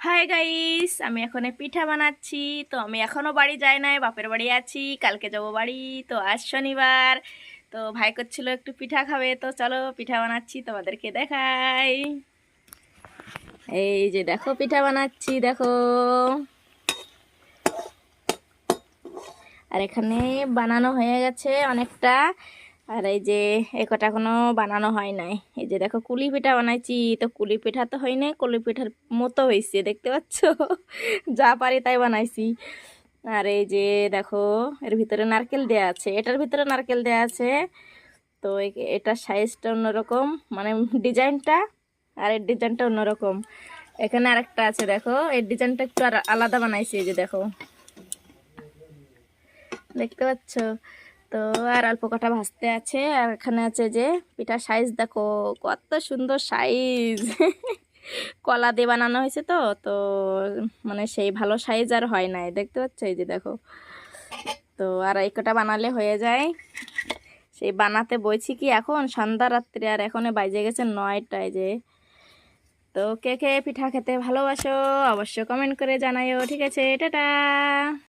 Hi guys, আমি এখন পিঠা বানাচ্ছি। তো আমি এখনো বাড়ি যাই নাই, বাপের বাড়ি আছি। কালকে যাব বাড়ি। তো আজ শনিবার। তো ভাই করছিল একটু পিঠা খাবে, তো চলো পিঠা বানাচ্ছি, তোমাদেরকে দেখাই। এই যে দেখো পিঠা বানাচ্ছি, দেখো। আর এখানে বানানো হয়ে গেছে অনেকটা। আর এই যে একটা এখনো বানানো হয় নাই। এই যে দেখো কুলি পিঠা বানাইছি। তো কুলি পিঠা তো হয় নাই, কুলি পিঠার মতো হয়েছে, দেখতে পাচ্ছ। যা পারি তাই বানাইছি। আর এই যে দেখো, এর ভিতরে নারকেল দেয়া আছে, এটার ভিতরে নারকেল দেয়া আছে। তো এটার সাইজটা অন্যরকম, মানে ডিজাইনটা। আর এর ডিজাইনটা অন্যরকম। এখানে আরেকটা আছে, দেখো এর ডিজাইনটা একটু আলাদা বানাইছি। এই যে দেখো, দেখতে পাচ্ছ। তো আর অল্প কটা ভাজতে আছে। আর এখানে আছে যে পিঠার সাইজ দেখো, কত সুন্দর সাইজ। কলা দিয়ে বানানো হয়েছে তো তো মানে সেই ভালো সাইজ আর হয় নাই, দেখতে পাচ্ছ। এই যে দেখো। তো আর এই কটা বানালে হয়ে যায়। সেই বানাতে বইছি কি এখন সন্ধ্যা রাত্রি, আর এখন বাজে গেছে 9টায়। যে তো কে কে পিঠা খেতে ভালোবাসো অবশ্য কমেন্ট করে জানাইও, ঠিক আছে? টাটা।